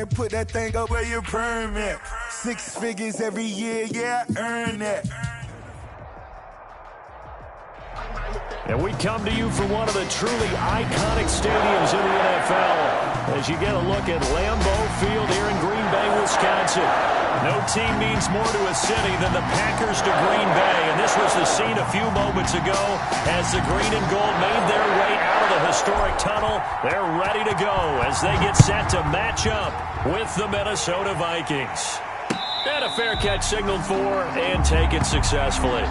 and put that thing up where your permit. 6 figures every year, yeah, I earn that. And we come to you from one of the truly iconic stadiums in the NFL as you get a look at Lambeau Field here in Green Bay, Wisconsin. No team means more to a city than the Packers to Green Bay, and this was the scene a few moments ago as the green and gold made their way out of the historic tunnel. They're ready to go as they get set to match up with the Minnesota Vikings. And a fair catch signaled for and taken successfully.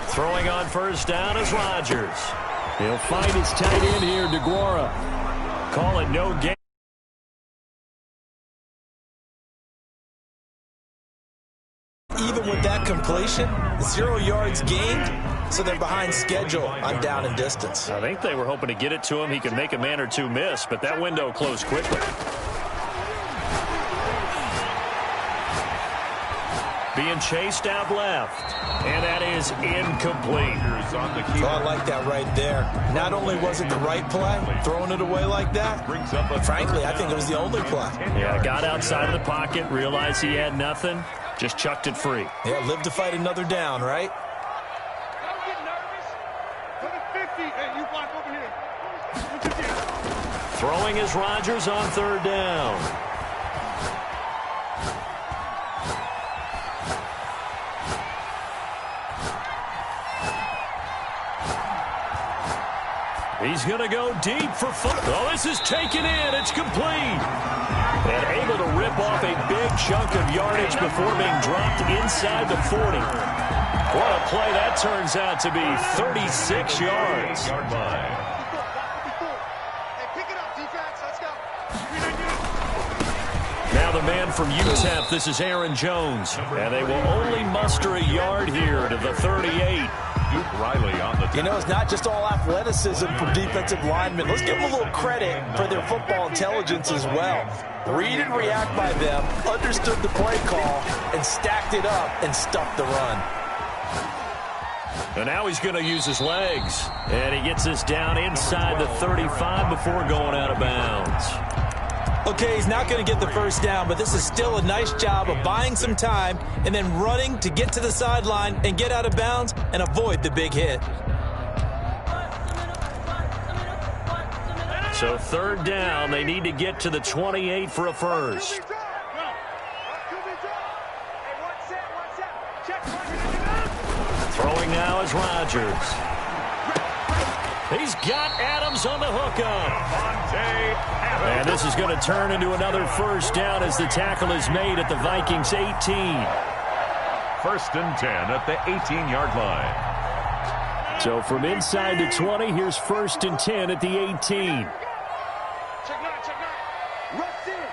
Throwing on first down is Rodgers. He'll find his tight end here, DeGuara. Call it no gain. Even with that completion, 0 yards gained, so they're behind schedule on down and distance. I think they were hoping to get it to him. He could make a man or two miss, but that window closed quickly. Being chased out left, and that is incomplete. Oh, I like that right there. Not only was it the right play, throwing it away like that, but frankly, I think it was the only play. Yeah, got outside of the pocket, realized he had nothing, just chucked it free. Yeah, live to fight another down, right? Don't get nervous. To the 50, and you block over here. Throwing is Rodgers on third down. He's going to go deep for fun. Oh, this is taken in. It's complete. And able to rip off a big chunk of yardage before being dropped inside the 40. What a play that turns out to be. 36 yards. Now the man from UTEP, this is Aaron Jones. And they will only muster a yard here to the 38. Riley on the You know, it's not just all athleticism for defensive linemen. Let's give them a little credit for their football intelligence as well. Read and react by them, understood the play call, and stacked it up and stuffed the run. And now he's going to use his legs. And he gets this down inside the 35 before going out of bounds. Okay, he's not going to get the first down, but this is still a nice job of buying some time and then running to get to the sideline and get out of bounds and avoid the big hit. So third down, they need to get to the 28 for a first. Throwing now is Rodgers. He's got Adams on the hookup. And this is going to turn into another first down as the tackle is made at the Vikings 18. 1st and 10 at the 18-yard line. So from inside the 20, here's 1st and 10 at the 18. Check nine. Rush in.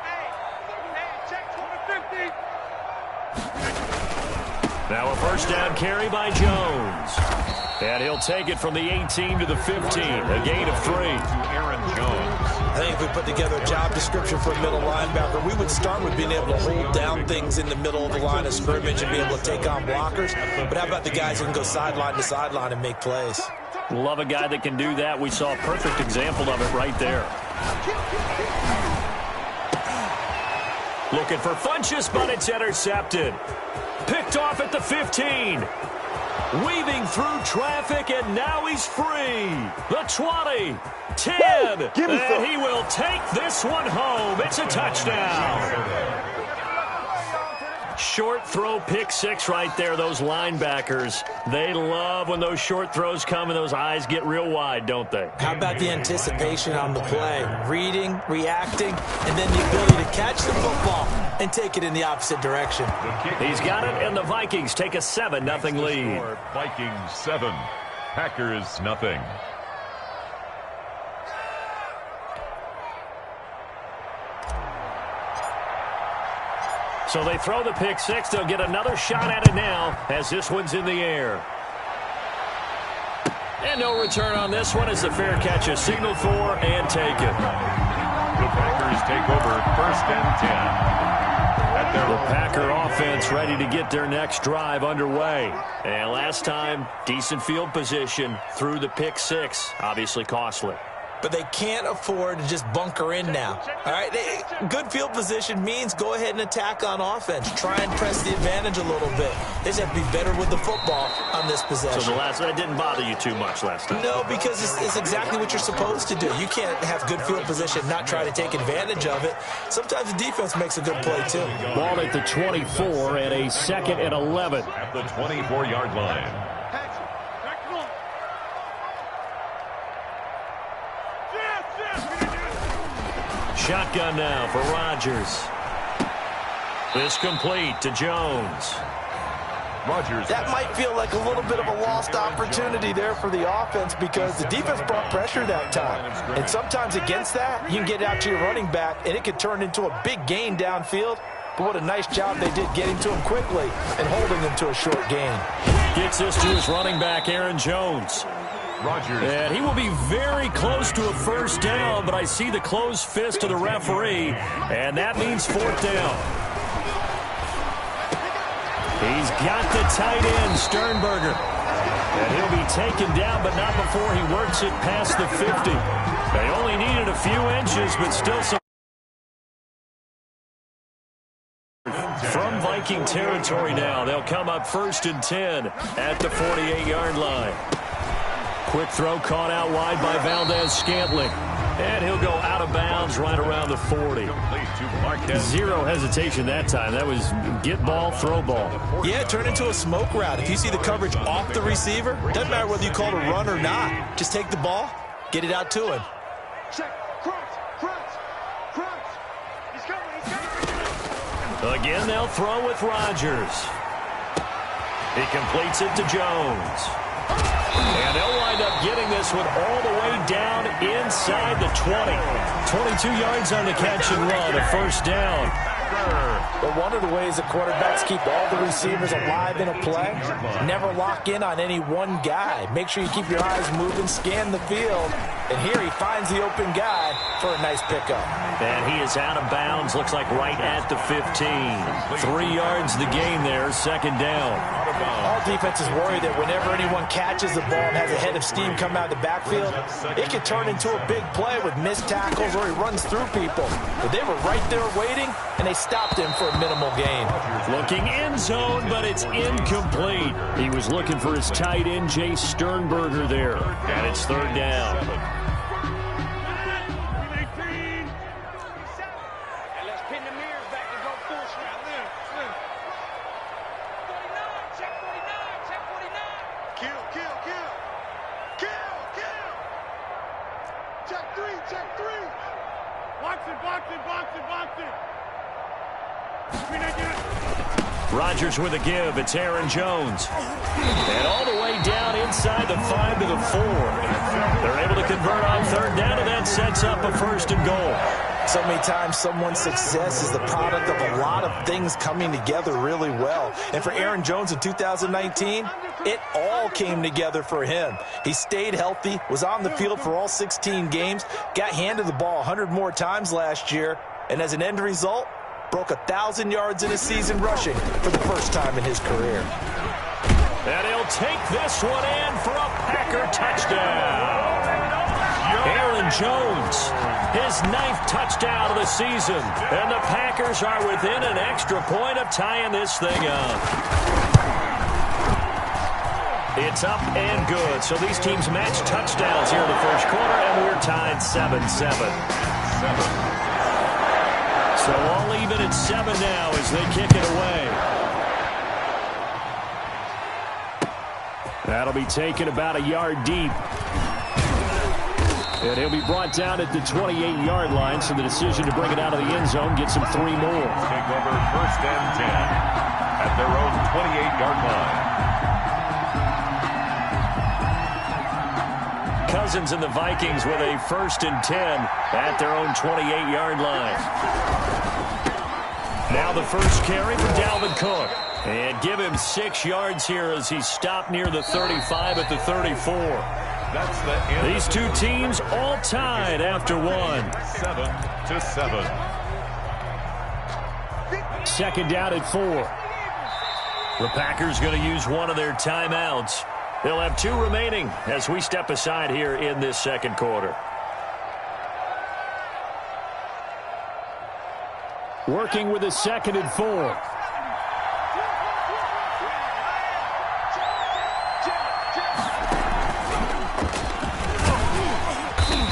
Hey, check 50. Now a first down carry by Jones. And he'll take it from the 18 to the 15, a gain of 3. Aaron Jones. I think if we put together a job description for a middle linebacker, we would start with being able to hold down things in the middle of the line of scrimmage and be able to take on blockers. But how about the guys who can go sideline to sideline and make plays? Love a guy that can do that. We saw a perfect example of it right there. Looking for Funchess, but it's intercepted. Picked off at the 15. Weaving through traffic, and now he's free. The 20, 10, and he will take this one home. It's a touchdown. Short throw, pick six right there. Those linebackers, they love when those short throws come and those eyes get real wide, don't they? How about the anticipation on the play? Reading, reacting, and then the ability to catch the football and take it in the opposite direction. He's got it, and the Vikings take a 7-0 lead. Vikings 7, Packers nothing. So they throw the pick six. They'll get another shot at it now as this one's in the air. And no return on this one as the fair catch is signaled for and taken. The Packers take over 1st and 10. The Packer offense ready to get their next drive underway. And last time, decent field position through the pick six. Obviously costly. But they can't afford to just bunker in now. All right, good field position means go ahead and attack on offense. Try and press the advantage a little bit. They just have to be better with the football on this possession. So that didn't bother you too much last time? No, because it's exactly what you're supposed to do. You can't have good field position and not try to take advantage of it. Sometimes the defense makes a good play, too. Ball at the 24 and a 2nd and 11. At the 24-yard line. Shotgun now for Rodgers. This complete to Jones. Rodgers. That might feel like a little bit of a lost opportunity there for the offense because the defense brought pressure that time. And sometimes against that, you can get out to your running back, and it could turn into a big gain downfield. But what a nice job they did getting to him quickly and holding him to a short gain. Gets this to his running back, Aaron Jones. Rodgers. And he will be very close to a first down, but I see the closed fist of the referee, and that means 4th down. He's got the tight end, Sternberger. And he'll be taken down, but not before he works it past the 50. They only needed a few inches, but still some. From Viking territory now, they'll come up 1st and 10 at the 48-yard line. Quick throw caught out wide by Valdez-Scantling. And he'll go out of bounds right around the 40. Zero hesitation that time. That was get ball, throw ball. Yeah, turn into a smoke route. If you see the coverage off the receiver, doesn't matter whether you call it a run or not. Just take the ball, get it out to him. Check. Crunch. He's coming. Again, they'll throw with Rodgers. He completes it to Jones. And they'll wind up getting this one all the way down inside the 20. 22 yards on the catch and run, a 1st down. But one of the ways the quarterbacks keep all the receivers alive in a play, never lock in on any one guy. Make sure you keep your eyes moving, scan the field. And here he finds the open guy for a nice pickup. And he is out of bounds, looks like right at the 15. 3 yards the gain there, 2nd down. All defenses worry that whenever anyone catches the ball and has a head of steam come out of the backfield, it can turn into a big play with missed tackles or he runs through people. But they were right there waiting, and they stopped him for a minimal gain. Looking end zone, but it's incomplete. He was looking for his tight end, Jay Sternberger there. And it's 3rd down. Check three. Box it. Rodgers with a give. It's Aaron Jones. And all the way down inside the 5 to the 4. They're able to convert on 3rd down, and that sets up a 1st and goal. So many times someone's success is the product of a lot of things coming together really well. And for Aaron Jones in 2019, it all came together for him. He stayed healthy, was on the field for all 16 games, got handed the ball 100 more times last year, and as an end result, broke 1,000 yards in a season rushing for the first time in his career. And he'll take this one in for a Packer touchdown. Aaron Jones, his 9th touchdown of the season. And the Packers are within an extra point of tying this thing up. It's up and good. So these teams match touchdowns here in the first quarter, and we're tied 7-7. So all even at 7 now as they kick it away. That'll be taken about a yard deep. And he'll be brought down at the 28-yard line, so the decision to bring it out of the end zone gets him 3 more. Take over 1st and 10 at their own 28-yard line. Cousins and the Vikings with a 1st and 10 at their own 28-yard line. Now the first carry for Dalvin Cook. And give him 6 yards here as he's stopped near the 35 at the 34. That's the end. These two teams all tied after one. 7-7. Second down at 4. The Packers going to use one of their timeouts. They'll have 2 remaining as we step aside here in this second quarter. Working with a second and 4.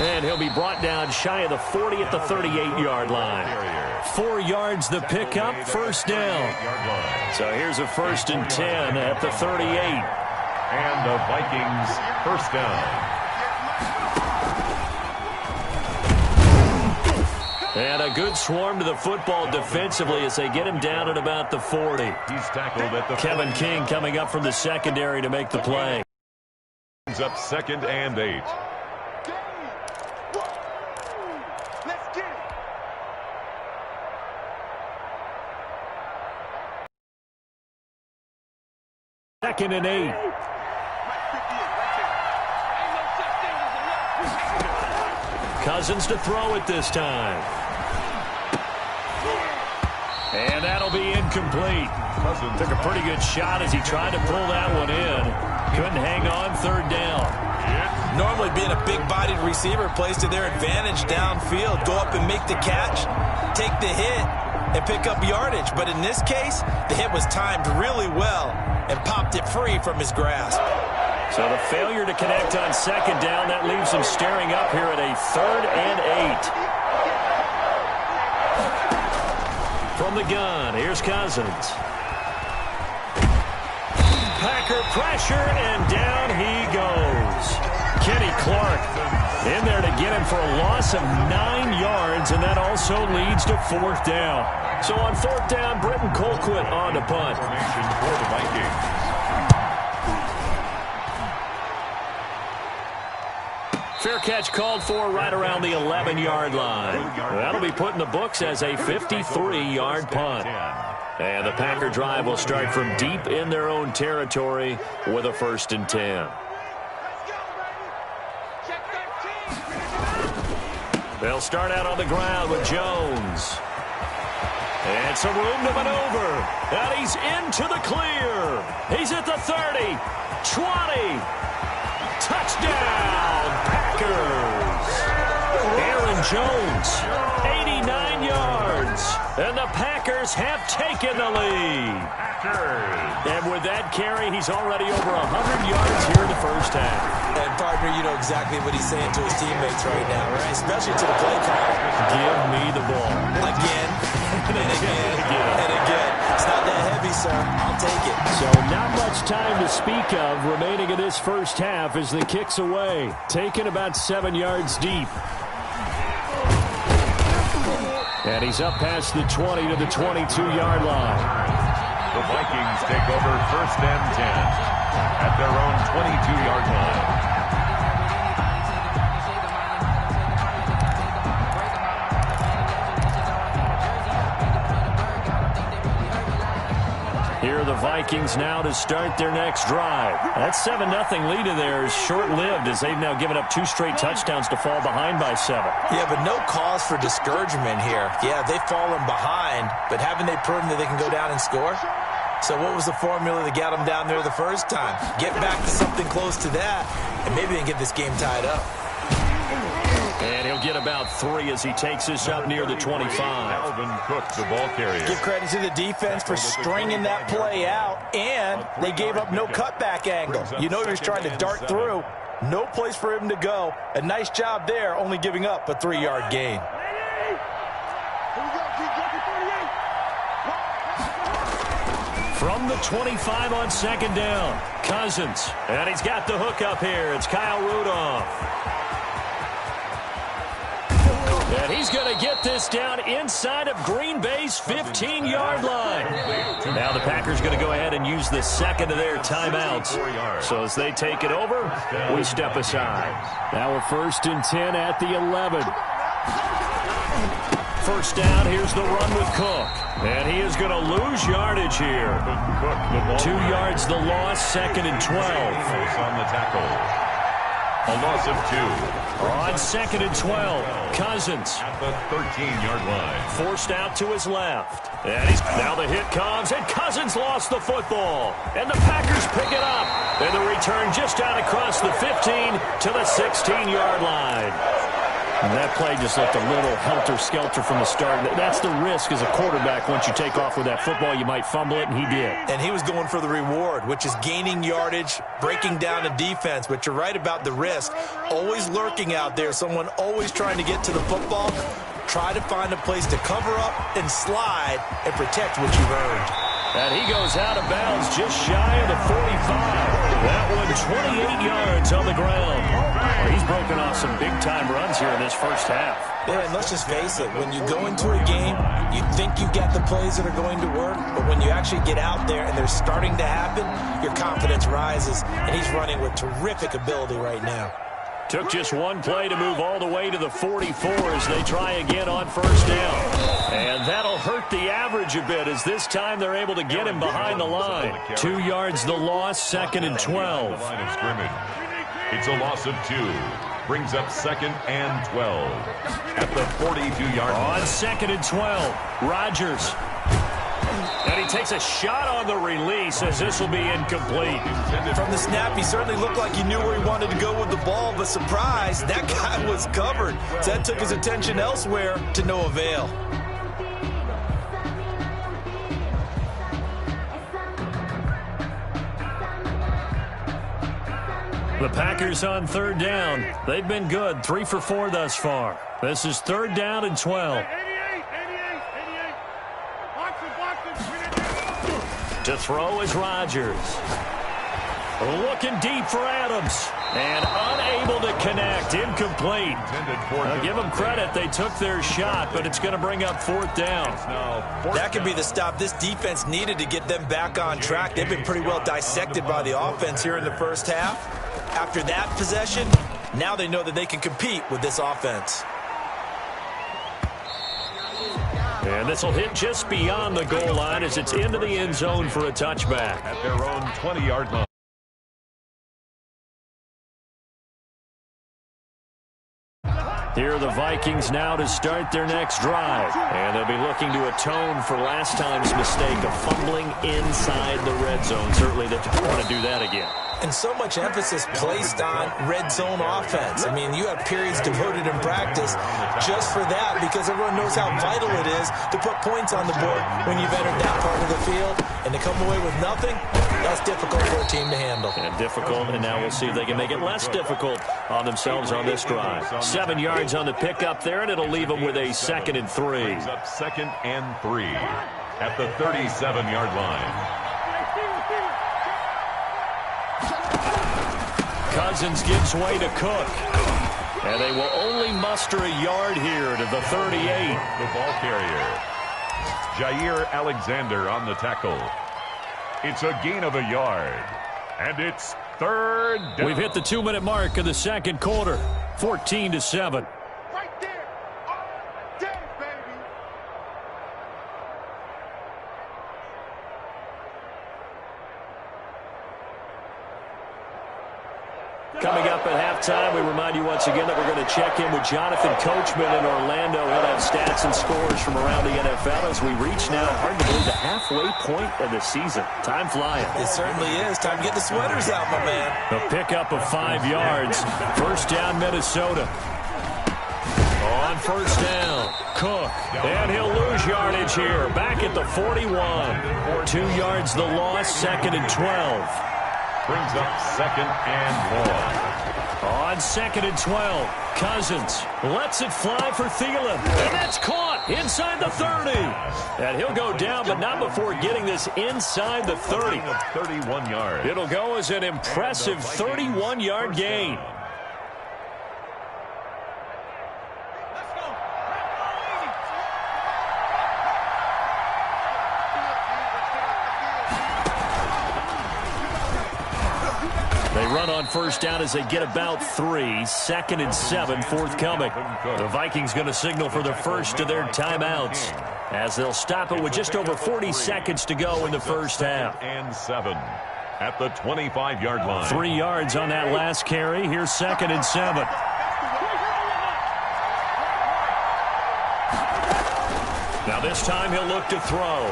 And he'll be brought down shy of the 40 at the 38-yard line. 4 yards the pickup, first down. So here's a 1st and 10 at the 38. And the Vikings first down. And a good swarm to the football defensively as they get him down at about the 40. He's tackled at the Kevin King coming up from the secondary to make the play. He's up 2nd and 8. Second and 8. Cousins to throw it this time. And that'll be incomplete. Cousins took a pretty good shot as he tried to pull that one in. Couldn't hang on, 3rd down. Normally being a big-bodied receiver plays to their advantage downfield. Go up and make the catch, take the hit, and pick up yardage. But in this case, the hit was timed really well and popped it free from his grasp. So the failure to connect on 2nd down, that leaves him staring up here at a 3rd and 8. From the gun, here's Cousins. Packer pressure, and down he goes. Kenny Clark in there to get him for a loss of 9 yards, and that also leads to 4th down. So on 4th down, Britton Colquitt on to punt. formation for the Vikings. Fair catch called for right around the 11-yard line. That'll be put in the books as a 53-yard punt. And the Packer drive will start from deep in their own territory with a 1st and 10. They'll start out on the ground with Jones. And some room to maneuver. And he's into the clear. He's at the 30, 20. Touchdown, Packers. Aaron Jones, 89 yards. And the Packers have taken the lead. And with that carry, he's already over 100 yards here in the first half. And, partner, you know exactly what he's saying to his teammates right now, right? Especially to the play caller. Give me the ball. Again, and again, and again. It's not that heavy, sir. I'll take it. So not much time to speak of remaining in this first half as the kick's away. Taken about 7 yards deep. And he's up past the 20 to the 22-yard line. The Vikings take over 1st and 10 at their own 22-yard line. Here are the Vikings now to start their next drive. That 7-0 lead of theirs is short-lived as they've now given up 2 straight touchdowns to fall behind by 7. Yeah, but no cause for discouragement here. Yeah, they've fallen behind, but haven't they proven that they can go down and score? So what was the formula that got them down there the first time? Get back to something close to that, and maybe they can get this game tied up. And he'll get about 3 as he takes this up near the 25. Dalvin Cook, the ball carrier. Give credit to the defense for stringing that play out, and they gave up no cutback angle. You know he was trying to dart through. No place for him to go. A nice job there, only giving up a 3-yard gain. From the 25 on 2nd down, Cousins. And he's got the hook up here. It's Kyle Rudolph. And he's going to get this down inside of Green Bay's 15-yard line. Now the Packers going to go ahead and use the second of their timeouts. So as they take it over, we step aside. Now we're 1st and 10 at the 11. first down. Here's the run with Cook. And he is going to lose yardage here. 2 yards the loss, 2nd and 12. On the tackle. A loss of 2. On 2nd and 12, Cousins. At the 13-yard line. Forced out to his left. And now the hit comes, and Cousins lost the football. And the Packers pick it up. And the return just out across the 15 to the 16-yard line. And that play just looked a little helter-skelter from the start. That's the risk as a quarterback. Once you take off with that football, you might fumble it, and he did. And he was going for the reward, which is gaining yardage, breaking down a defense. But you're right about the risk. Always lurking out there, someone always trying to get to the football. Try to find a place to cover up and slide and protect what you've earned. And he goes out of bounds just shy of the 45. That one 28 yards on the ground. Well, he's broken off some big-time runs here in this first half. Yeah, and let's just face it. When you go into a game, you think you get the plays that are going to work, but when you actually get out there and they're starting to happen, your confidence rises, and he's running with terrific ability right now. Took just one play to move all the way to the 44 as they try again on first down. And that'll hurt the average a bit as this time they're able to get him behind the line. 2 yards the loss, 2nd and 12. Line of scrimmage. It's a loss of 2. Brings up 2nd and 12. At the 42-yard line. On 2nd and 12, Rodgers. And he takes a shot on the release as this will be incomplete. From the snap, he certainly looked like he knew where he wanted to go with the ball, but surprise, that guy was covered. So that took his attention elsewhere to no avail. The Packers on 3rd down. They've been good, 3 for 4 thus far. This is 3rd down and 12. To throw is Rodgers. Looking deep for Adams. And unable to connect. Incomplete. Now, give them credit. They took their shot, but it's going to bring up 4th down. That could be the stop this defense needed to get them back on track. They've been pretty well dissected by the offense here in the first half. After that possession, now they know that they can compete with this offense. And this will hit just beyond the goal line as it's into the end zone for a touchback. At their own 20-yard line. Here are the Vikings now to start their next drive. And they'll be looking to atone for last time's mistake of fumbling inside the red zone. Certainly they don't want to do that again. And so much emphasis placed on red zone offense. I mean, you have periods devoted in practice just for that because everyone knows how vital it is to put points on the board when you've entered that part of the field. And to come away with nothing, that's difficult for a team to handle. And difficult, and now we'll see if they can make it less difficult on themselves on this drive. 7 yards on the pickup there, and it'll leave them with a 2nd and 3. Up 2nd and 3 at the 37-yard line. Cousins gives way to Cook. And they will only muster a yard here to the 38. The ball carrier, Jair Alexander on the tackle. It's a gain of a yard. And it's 3rd down. We've hit the 2-minute mark of the second quarter. 14-7. Right there. All day, baby. Coming up at halftime, we remind you once again that we're going to check in with Jonathan Coachman in Orlando. He'll have stats and scores from around the NFL as we reach now, hard to believe, the halfway point of the season. Time flying. It certainly is. Time to get the sweaters out, my man. A pickup of 5 yards. First down, Minnesota. On first down, Cook. And he'll lose yardage here. Back at the 41. 2 yards the loss, 2nd and 12. Brings up 2nd and 1. On 2nd and 12, Cousins lets it fly for Thielen. And that's caught inside the 30. And he'll go down, but not before getting this inside the 30. 31 yards. It'll go as an impressive 31-yard gain. They run on first down as they get about 3. 2nd and 7 forthcoming. The Vikings going to signal for the first of their timeouts as they'll stop it with just over 40 seconds to go in the first half. And 7 at the 25-yard line. 3 yards on that last carry. Here's 2nd and 7. Now this time he'll look to throw.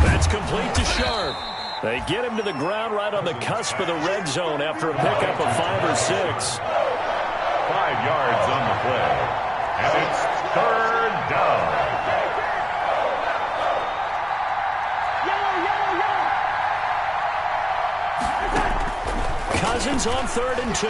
That's complete to Sharp. They get him to the ground right on the cusp of the red zone after a pickup of 5 or 6. 5 yards on the play. And it's 3rd down. Cousins on 3rd and 2.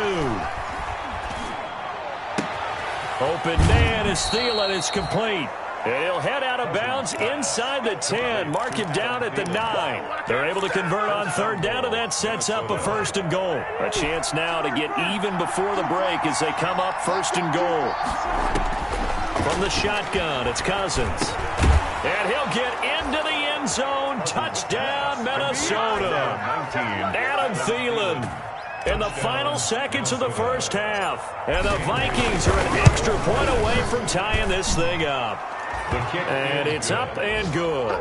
Open man is Thielen. It's complete. And he'll head out of bounds inside the 10. Mark him down at the 9. They're able to convert on 3rd down, and that sets up a 1st and goal. A chance now to get even before the break as they come up 1st and goal. From the shotgun, it's Cousins. And he'll get into the end zone. Touchdown, Minnesota. Adam Thielen. In the final seconds of the first half. And the Vikings are an extra point away from tying this thing up. And it's up and good.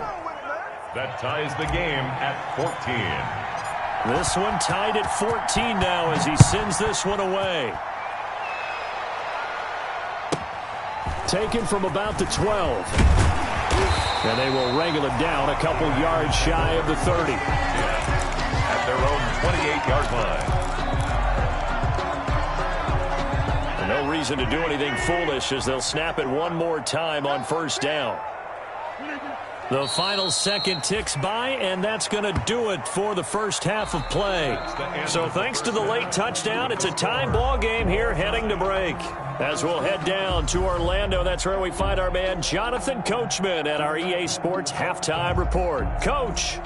That ties the game at 14. This one tied at 14 now as he sends this one away. Taken from about the 12. And they will wrangle it down a couple yards shy of the 30. At their own 28-yard line. No reason to do anything foolish as they'll snap it one more time on 1st down. The final second ticks by, and that's going to do it for the first half of play. So thanks to the late touchdown, it's a tie ball game here heading to break. As we'll head down to Orlando, that's where we find our man Jonathan Coachman at our EA Sports Halftime Report. Coach.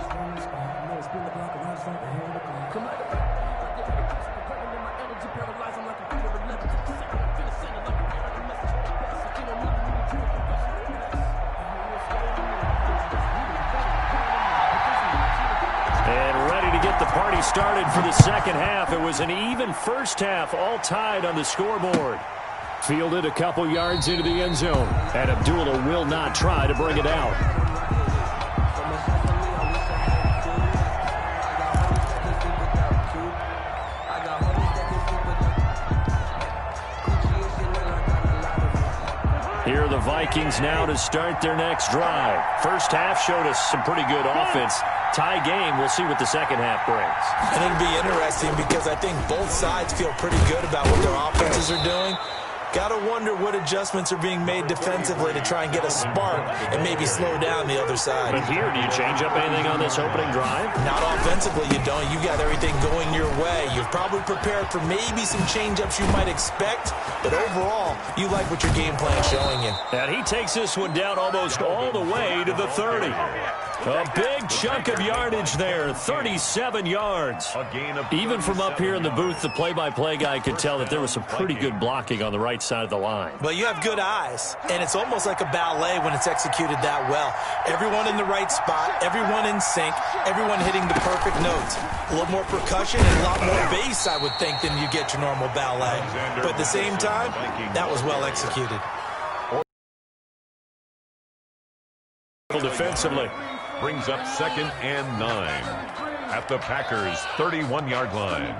Started for the second half. It was an even first half, all tied on the scoreboard. Fielded a couple yards into the end zone, and Abdullah will not try to bring it out. Here are the Vikings now to start their next drive. First half showed us some pretty good offense. Tie game. We'll see what the second half brings. And it'll be interesting because I think both sides feel pretty good about what their offenses are doing. Got to wonder what adjustments are being made defensively to try and get a spark and maybe slow down the other side. But here, do you change up anything on this opening drive? Not offensively, you don't. You got everything going your way. You've probably prepared for maybe some change-ups you might expect, but overall, you like what your game plan is showing you. And he takes this one down almost all the way to the 30. A big chunk of yardage there, 37 yards. Even from up here in the booth, the play-by-play guy could tell that there was some pretty good blocking on the right side of the line. Well, you have good eyes, and it's almost like a ballet when it's executed that well. Everyone in the right spot, everyone in sync, everyone hitting the perfect notes. A little more percussion and a lot more bass, I would think, than you get your normal ballet. But at the same time, that was well executed. Defensively. Brings up 2nd and 9 at the Packers' 31-yard line.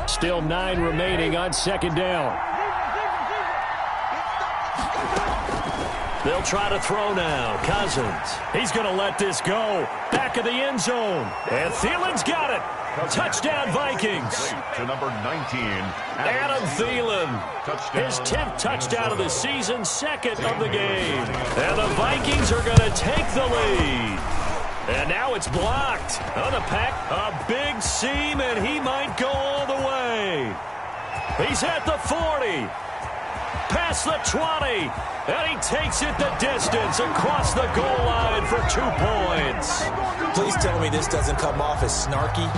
Still 9 remaining on 2nd down. They'll try to throw now. Cousins. He's going to let this go. Back of the end zone. And Thielen's got it. Touchdown, Vikings. To number 19. Adam Thielen. His 10th touchdown of the season, 2nd of the game. And the Vikings are going to take the lead. And now it's blocked. On the pack, a big seam, and he might go all the way. He's at the 40. Past the 20. And he takes it the distance across the goal line for 2 points. Please telling me this doesn't come off as snarky?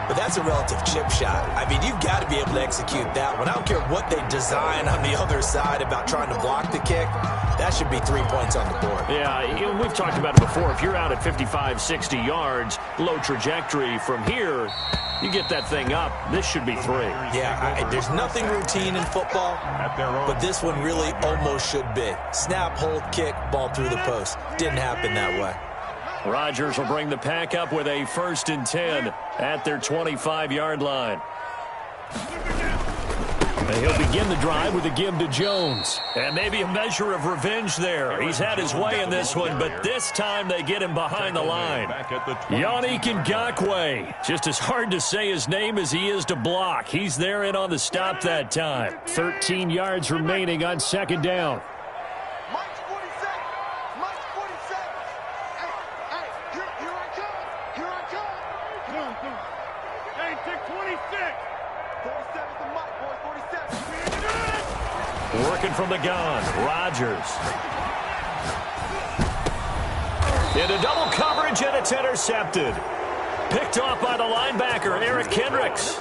But that's a relative chip shot. I mean, you've got to be able to execute that one. I don't care what they design on the other side about trying to block the kick. That should be 3 points on the board. Yeah, we've talked about it before. If you're out at 55, 60 yards, low trajectory from here, you get that thing up. This should be 3. Yeah, there's nothing routine in football, but this one really almost should be. Snap, hold, kick, ball through the post. Didn't happen that way. Rodgers will bring the pack up with a 1st and 10 at their 25-yard line. And he'll begin the drive with a give to Jones. And maybe a measure of revenge there. He's had his way in this one, but this time they get him behind the line. Yannick Ngakoue. Just as hard to say his name as he is to block. He's there in on the stop that time. 13 yards remaining on 2nd down. Working from the gun, Rodgers. Into double coverage, and it's intercepted. Picked off by the linebacker, Eric Kendricks.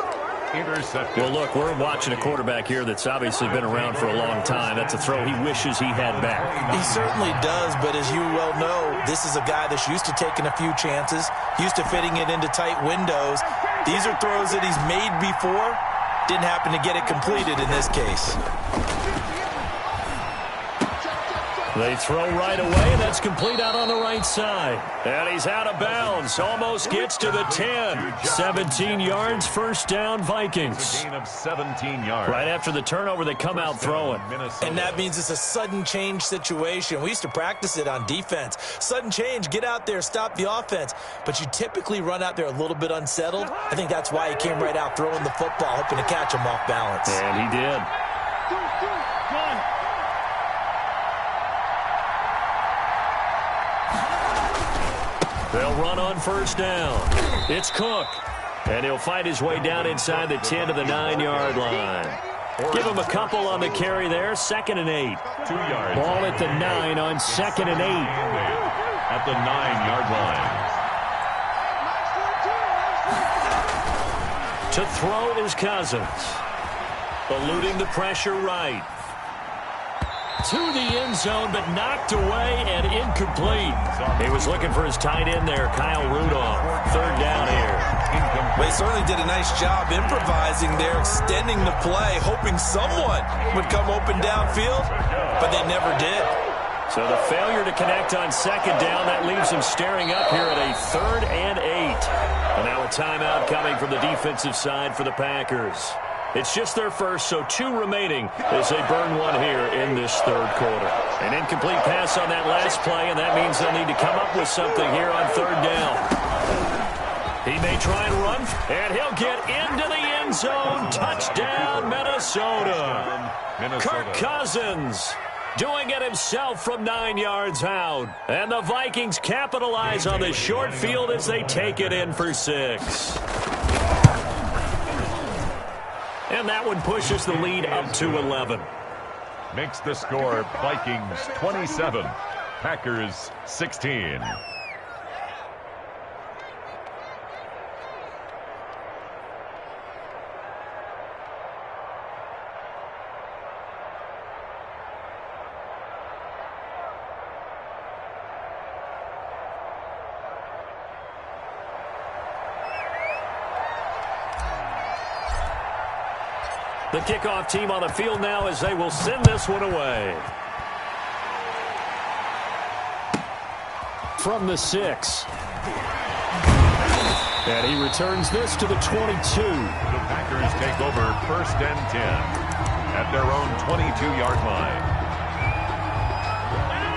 Intercepted. Well, look, we're watching a quarterback here that's obviously been around for a long time. That's a throw he wishes he had back. He certainly does, but as you well know, this is a guy that's used to taking a few chances, used to fitting it into tight windows. These are throws that he's made before. Didn't happen to get it completed in this case. They throw right away, and that's complete out on the right side. And he's out of bounds. Almost gets to the 10. 17 yards, 1st down, Vikings. It's a gain of 17 yards. Right after the turnover, they come out throwing. And that means it's a sudden change situation. We used to practice it on defense. Sudden change, get out there, stop the offense. But you typically run out there a little bit unsettled. I think that's why he came right out throwing the football, hoping to catch him off balance. And he did. They'll run on 1st down. It's Cook. And he'll fight his way down inside the 10 to the 9-yard line. Give him a couple on the carry there. 2nd and 8. 2 yards. Ball at the 9 on 2nd and 8. At the 9-yard line. To throw is Cousins. Eluding the pressure right. To the end zone, but knocked away and incomplete. He was looking for his tight end there, Kyle Rudolph. 3rd down here. They certainly did a nice job improvising there, extending the play, hoping someone would come open downfield, but they never did. So the failure to connect on 2nd down, that leaves him staring up here at a 3rd and 8. And now a timeout coming from the defensive side for the Packers. It's just their first, so 2 remaining as they burn 1 here in this 3rd quarter. An incomplete pass on that last play, and that means they'll need to come up with something here on 3rd down. He may try and run, and he'll get into the end zone. Touchdown, Minnesota. Kirk Cousins doing it himself from 9 yards out. And the Vikings capitalize on the short field as they take it in for 6. And that one pushes the lead up to 11. Makes the score Vikings 27, Packers 16. The kickoff team on the field now as they will send this one away. From the 6. And he returns this to the 22. The Packers take over 1st and 10 at their own 22-yard line.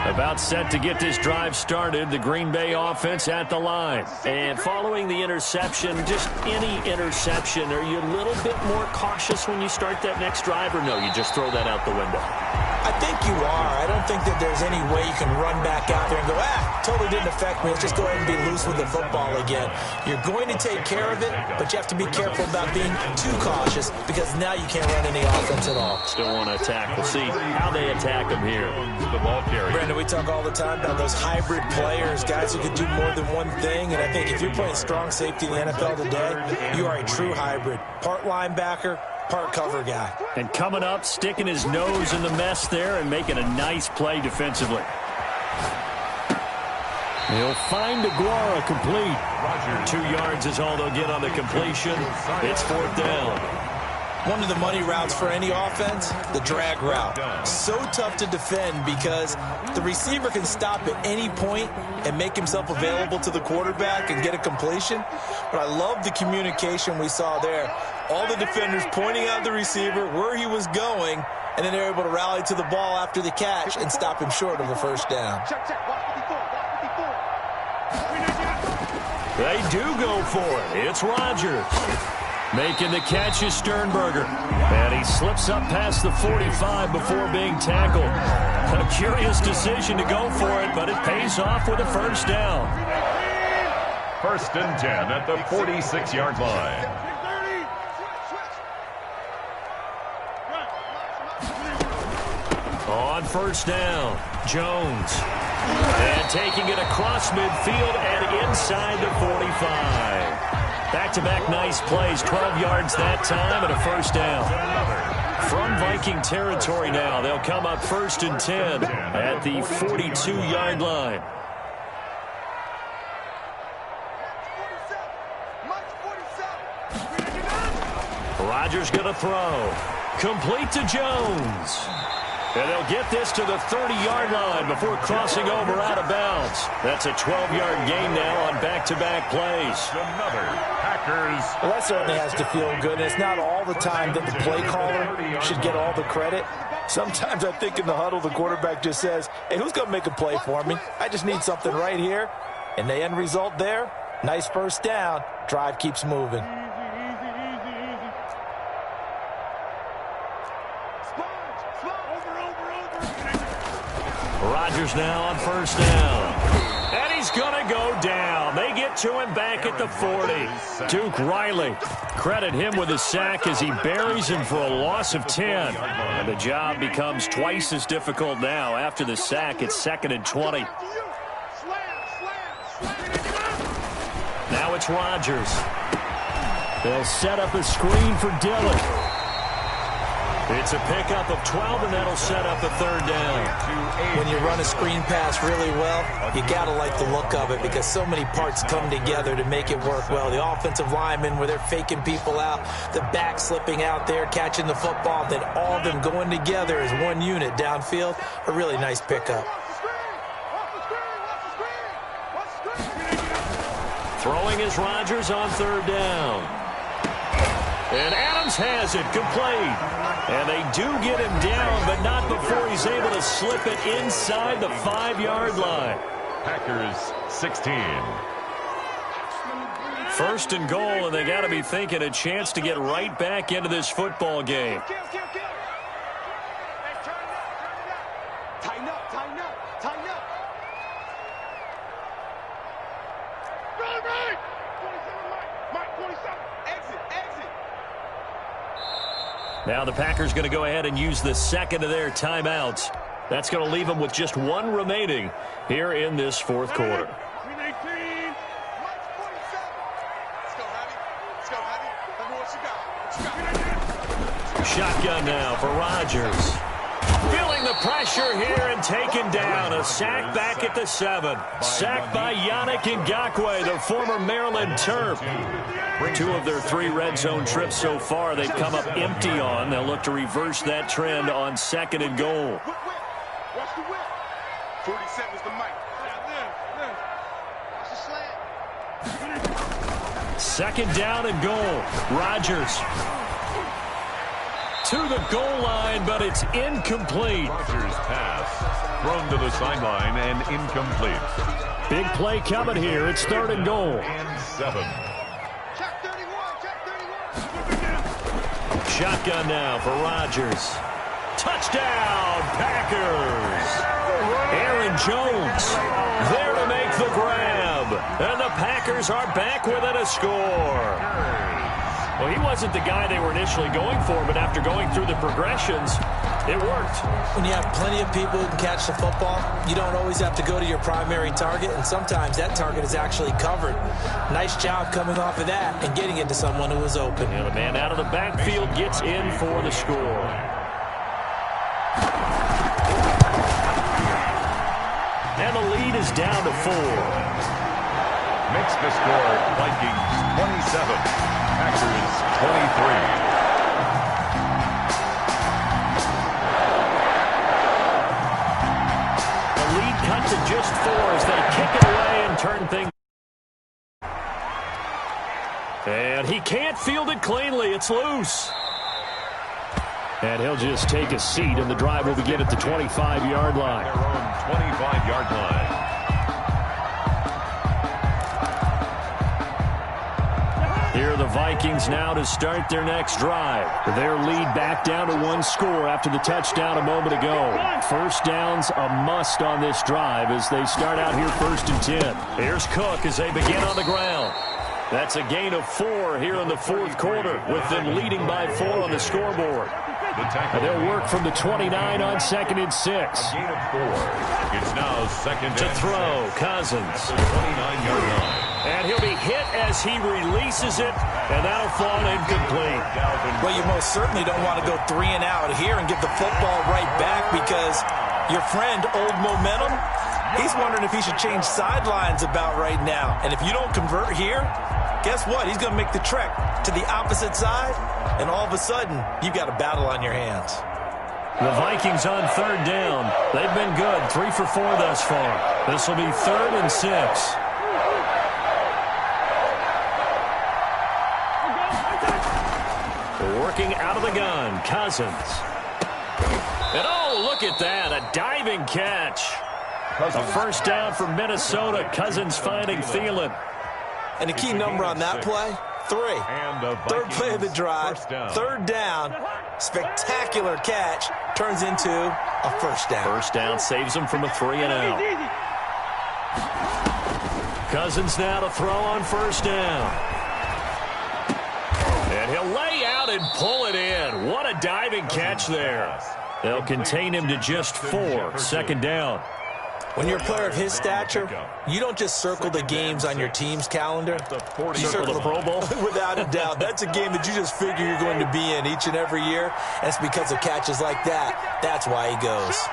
About set to get this drive started, the Green Bay offense at the line. And following the interception, just any interception, are you a little bit more cautious when you start that next drive, or no, you just throw that out the window? I think you are. I don't think that there's any way you can run back out there and go, totally didn't affect me. Let's just go ahead and be loose with the football again. You're going to take care of it, but you have to be careful about being too cautious because now you can't run any offense at all. Still want to attack. We'll see how they attack them here. The ball carrier. Brandon, we talk all the time about those hybrid players, guys who can do more than one thing. And I think if you're playing strong safety in the NFL today, you are a true hybrid. Part linebacker, part cover guy. And coming up, sticking his nose in the mess there and making a nice play defensively. He'll find Aguara complete. 2 yards is all they'll get on the completion. It's 4th down. One of the money routes for any offense, the drag route. So tough to defend because the receiver can stop at any point and make himself available to the quarterback and get a completion. But I love the communication we saw there. All the defenders pointing out the receiver, where he was going, and then they're able to rally to the ball after the catch and stop him short of a first down. They do go for it. It's Rodgers. Making the catch is Sternberger. And he slips up past the 45 before being tackled. A curious decision to go for it, but it pays off with a first down. 1st and 10 at the 46-yard line. On first down, Jones. And taking it across midfield and inside the 45. Back-to-back nice plays, 12 yards that time and a first down. From Viking territory now, they'll come up 1st and 10 at the 42-yard line. Rodgers going to throw. Complete to Jones. And they'll get this to the 30-yard line before crossing over out of bounds. That's a 12-yard gain now on back-to-back plays. Another Packers. Well, that certainly has to feel good. And it's not all the time that the play caller should get all the credit. Sometimes I think in the huddle, the quarterback just says, hey, who's going to make a play for me? I just need something right here. And the end result there, nice first down. Drive keeps moving. Rodgers now on first down. And he's going to go down. They get to him back at the 40. Duke Riley, credit him with a sack as he buries him for a loss of 10. And the job becomes twice as difficult now. After the sack, it's 2nd and 20. Now it's Rodgers. They'll set up a screen for Dillon. It's a pickup of 12, and that'll set up a 3rd down. When you run a screen pass really well, you got to like the look of it because so many parts come together to make it work well. The offensive linemen, where they're faking people out, the back slipping out there, catching the football, then all of them going together as one unit downfield. A really nice pickup. Throwing is Rodgers on 3rd down. And Adams has it complete. And they do get him down, but not before he's able to slip it inside the 5-yard line. Packers 16. 1st and goal, and they got to be thinking a chance to get right back into this football game. Tighten up, tighten up, tighten up. Right. 27, Mike, 27. Exit. Now the Packers going to go ahead and use the 2nd of their timeouts. That's going to leave them with just 1 remaining here in this 4th quarter. Shotgun now for Rodgers. Feeling the pressure here and taken down. A sack back at the 7. Sacked by Yannick Ngakoue, the former Maryland Terp. 2 of their 3 red zone trips so far they've come up empty on. They'll look to reverse that trend on 2nd and goal. Watch the whip. 47's the mic. Watch the slant. 2nd down and goal. Rodgers to the goal line, but it's incomplete. Rodgers pass thrown to the sideline and incomplete. Big play coming here. It's 3rd and goal. And 7. Check 31. Shotgun now for Rodgers. Touchdown, Packers. Aaron Jones there to make the grab. And the Packers are back within a score. Well, he wasn't the guy they were initially going for, but after going through the progressions, it worked. When you have plenty of people who can catch the football, you don't always have to go to your primary target, and sometimes that target is actually covered. Nice job coming off of that and getting it to someone who was open. And the man out of the backfield gets in for the score. And the lead is down to 4. Makes the score Vikings 27, Packers 23. Cut to just 4 as they kick it away and turn things. And he can't field it cleanly. It's loose. And he'll just take a seat, and the drive will begin at the 25-yard line. Their own 25-yard line. Here are the Vikings now to start their next drive. Their lead back down to 1 score after the touchdown a moment ago. First down's a must on this drive as they start out here 1st and 10. Here's Cook as they begin on the ground. That's a gain of 4 here in the 4th quarter, with them leading by 4 on the scoreboard. And they'll work from the 29 on 2nd and 6. A gain of 4. It's now 2nd to and throw, 6. Cousins. The 29-yard line. And he'll be hit as he releases it, and that'll fall incomplete. Well, you most certainly don't want to go 3 and out here and give the football right back, because your friend, Old Momentum, he's wondering if he should change sidelines about right now. And if you don't convert here, guess what? He's going to make the trek to the opposite side, and all of a sudden, you've got a battle on your hands. The Vikings on 3rd down. They've been good, 3 for 4 thus far. This will be 3rd and 6. Working out of the gun, Cousins. And oh, look at that, a diving catch. A first down for Minnesota. Cousins finding Thielen. And the key number on that play, 3. Third play of the drive, 3rd down, spectacular catch, turns into a first down. First down saves them from a 3 and out. Cousins now to throw on 1st down. And he'll lay out and pull it in. What a diving catch there. They'll contain him to just 4. 2nd down. When you're a player of his stature, you don't just circle the games on your team's calendar. You circle the Pro Bowl? Without a doubt. That's a game that you just figure you're going to be in each and every year. And it's because of catches like that. That's why he goes.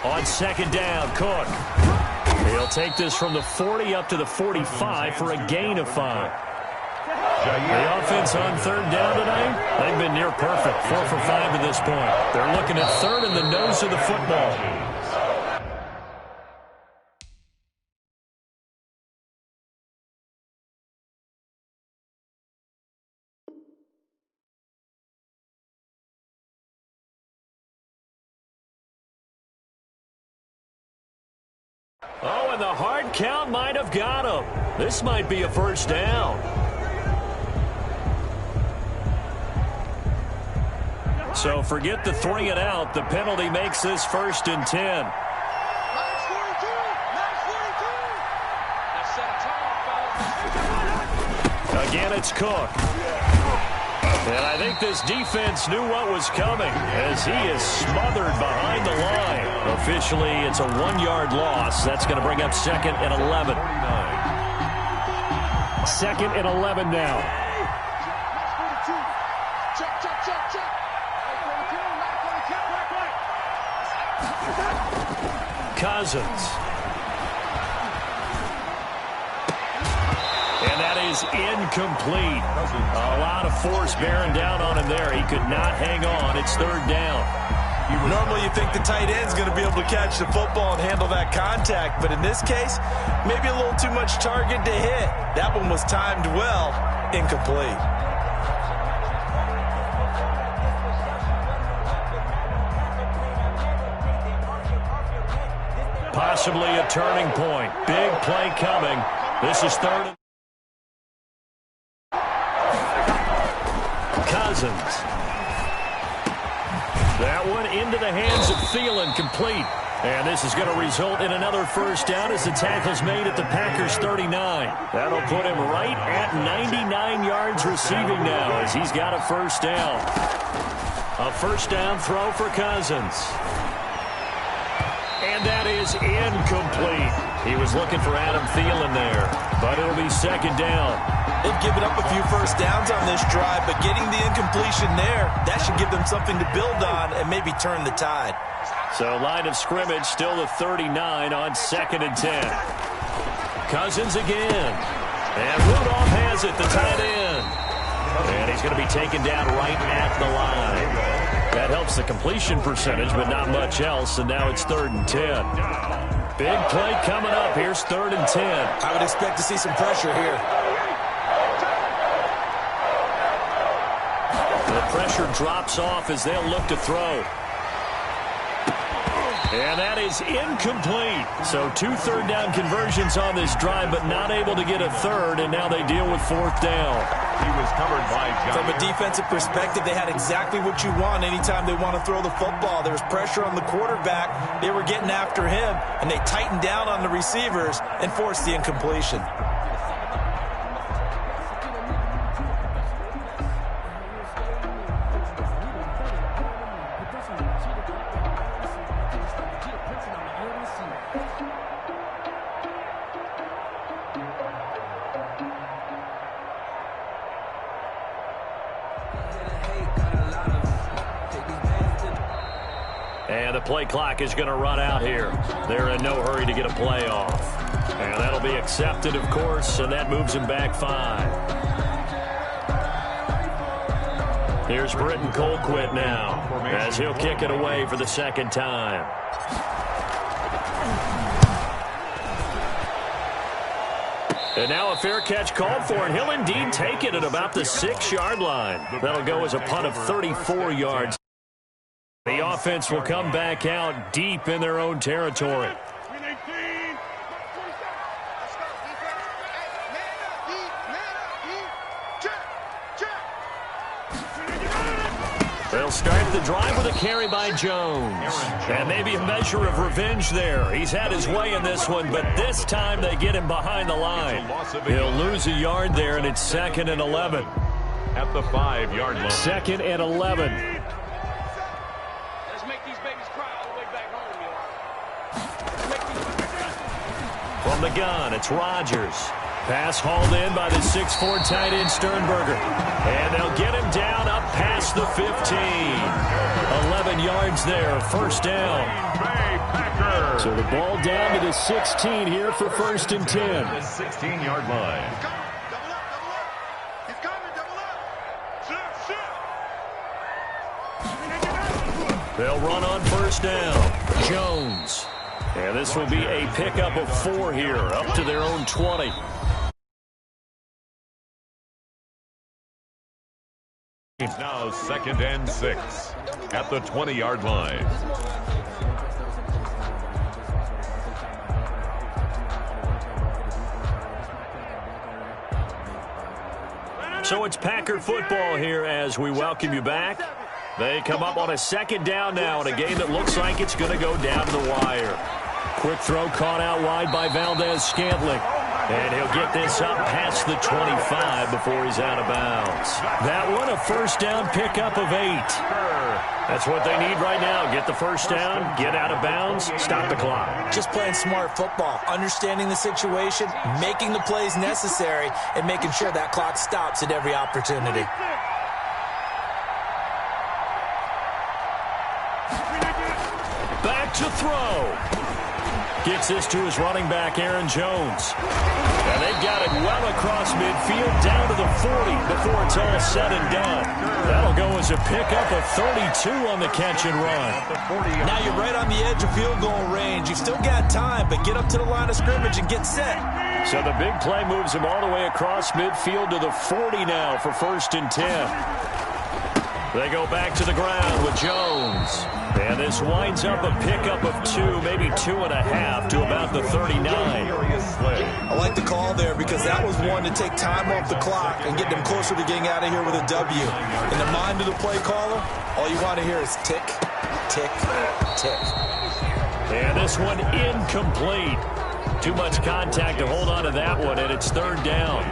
On 2nd down, Cook. He'll take this from the 40 up to the 45 for a gain of 5. The offense on 3rd down tonight, they've been near perfect. 4 for 5 at this point. They're looking at 3rd in the nose of the football. Oh, and the hard count might have got him. This might be a first down. So forget the 3 and out. The penalty makes this 1st and 10. Again, it's Cook. And I think this defense knew what was coming as he is smothered behind the line. Officially, it's a 1-yard loss. That's going to bring up 2nd and 11. 2nd and 11 now. Cousins. And that is incomplete. A lot of force bearing down on him there. He could not hang on. It's 3rd down. Normally you think the tight end's going to be able to catch the football and handle that contact, but in this case, maybe a little too much target to hit. That one was timed well, incomplete. Possibly a turning point. Big play coming. This is 3rd. Cousins. That one into the hands of Thielen, complete. And this is going to result in another first down as the tackle's made at the Packers' 39. That'll put him right at 99 yards receiving now as he's got a first down. A first down throw for Cousins. And that is incomplete. He was looking for Adam Thielen there, but it'll be second down. They've given up a few first downs on this drive, but getting the incompletion there, that should give them something to build on and maybe turn the tide. So line of scrimmage still the 39 on 2nd and 10. Cousins again. And Rudolph has it, the tight end. And he's going to be taken down right at the line. That helps the completion percentage, but not much else, and now it's 3rd and 10. Big play coming up. Here's 3rd and 10. I would expect to see some pressure here. The pressure drops off as they'll look to throw. And that is incomplete. So 2 third-down conversions on this drive, but not able to get a third, and now they deal with 4th down. He was covered by John. From a defensive perspective, they had exactly what you want anytime they want to throw the football. There was pressure on the quarterback. They were getting after him, and they tightened down on the receivers and forced the incompletion. And the play clock is going to run out here. They're in no hurry to get a play off. And that'll be accepted, of course, and that moves him back 5. Here's Britton Colquitt now as he'll kick it away for the 2nd time. And now a fair catch called for, and he'll indeed take it at about the 6-yard line. That'll go as a punt of 34 yards. The offense will come back out deep in their own territory. They'll start the drive with a carry by Jones. And maybe a measure of revenge there. He's had his way in this one, but this time they get him behind the line. He'll lose a yard there, and it's 2nd and 11. At the 5-yard line. 2nd and 11. From the gun, it's Rodgers. Pass hauled in by the 6'4" tight end Sternberger. And they'll get him down up past the 15. 11 yards there, first down. So the ball down to the 16 here for 1st and 10. The 16-yard line. They'll run on first down. Jones. And this will be a pickup of 4 here, up to their own 20. Now 2nd and 6 at the 20-yard line. So it's Packer football here as we welcome you back. They come up on a 2nd down now in a game that looks like it's going to go down the wire. Quick throw caught out wide by Valdez-Scantling. And he'll get this up past the 25 before he's out of bounds. That one, a first down pickup of 8. That's what they need right now. Get the first down, get out of bounds, stop the clock. Just playing smart football, understanding the situation, making the plays necessary, and making sure that clock stops at every opportunity. Back to throw. Gets this to his running back, Aaron Jones. And they've got it well across midfield, down to the 40 before it's all said and done. That'll go as a pickup of 32 on the catch and run. Now you're right on the edge of field goal range. You've still got time, but get up to the line of scrimmage and get set. So the big play moves him all the way across midfield to the 40 now for 1st and 10. They go back to the ground with Jones. And this winds up a pickup of 2, maybe 2.5 to about the 39. I like the call there because that was one to take time off the clock and get them closer to getting out of here with a W. In the mind of the play caller, all you want to hear is tick, tick, tick. And this one incomplete. Too much contact to hold on to that one, and it's third down.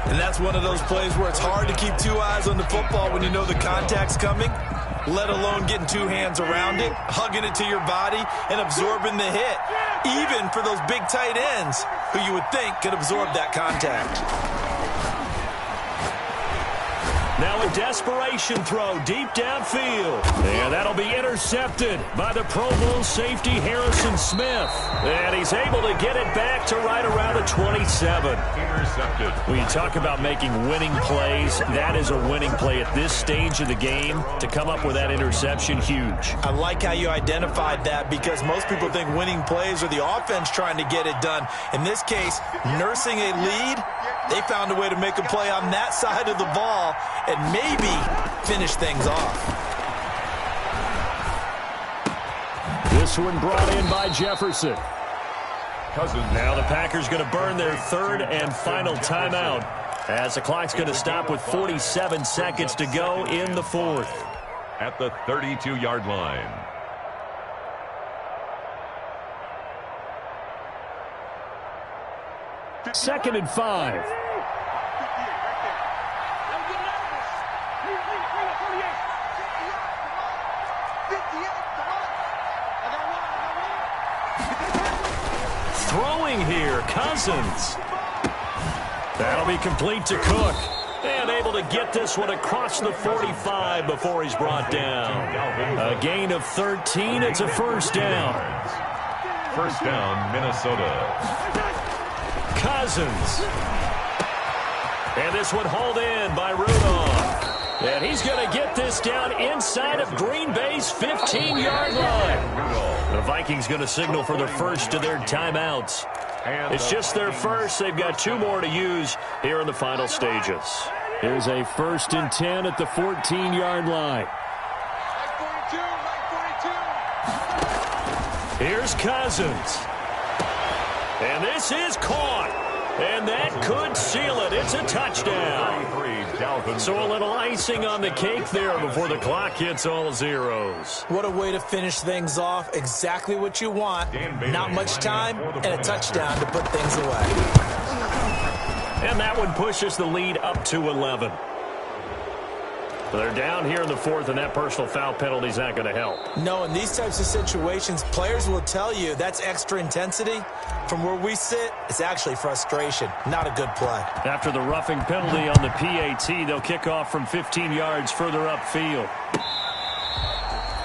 And that's one of those plays where it's hard to keep two eyes on the football when you know the contact's coming, let alone getting two hands around it, hugging it to your body, and absorbing the hit, even for those big tight ends who you would think could absorb that contact. Now a desperation throw deep downfield. And that'll be intercepted by the Pro Bowl safety Harrison Smith. And he's able to get it back to right around the 27. Intercepted. When you talk about making winning plays, that is a winning play at this stage of the game. To come up with that interception, huge. I like how you identified that because most people think winning plays are the offense trying to get it done. In this case, nursing a lead, they found a way to make a play on that side of the ball and maybe finish things off. This one brought in by Jefferson. Cousins. Now the Packers going to burn their third and final timeout as the clock's going to stop with 47 seconds to go in the fourth. At the 32-yard line. Second and 5. Throwing here, Cousins. That'll be complete to Cook. And able to get this one across the 45 before he's brought down. A gain of 13. It's a first down. First down, Minnesota. Cousins. And this one hauled in by Rudolph. And he's going to get this down inside of Green Bay's 15-yard line. The Vikings going to signal for the first of their timeouts. It's just their first. They've got two more to use here in the final stages. Here's a first and 10 at the 14-yard line. Here's Cousins. And this is caught. And that could seal it. It's a touchdown. So a little icing on the cake there before the clock hits all zeros. What a way to finish things off. Exactly what you want. Not much time and a touchdown to put things away. And that one pushes the lead up to 11. They're down here in the fourth, and that personal foul penalty is not going to help. No, in these types of situations, players will tell you that's extra intensity. From where we sit, it's actually frustration, not a good play. After the roughing penalty on the PAT, they'll kick off from 15 yards further upfield.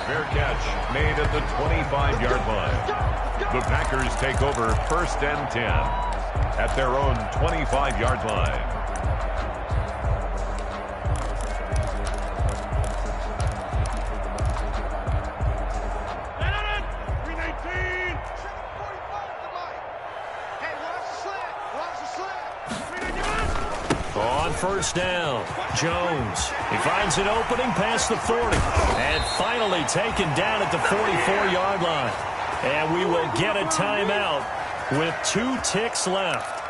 Fair catch made at the 25-yard line. The Packers take over first and 10 at their own 25-yard line. First down. Jones. He finds an opening past the 40. And finally taken down at the 44-yard line. And we will get a timeout with 2 ticks left.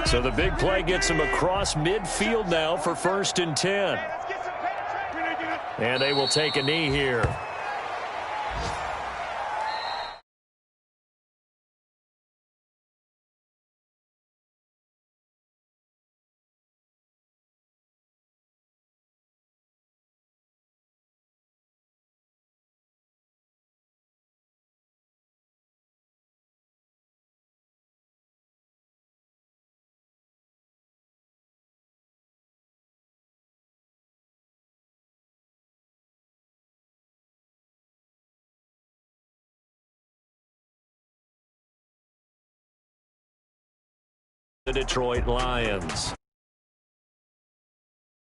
So the big play gets him across midfield now for first and 10. And they will take a knee here. The Detroit Lions.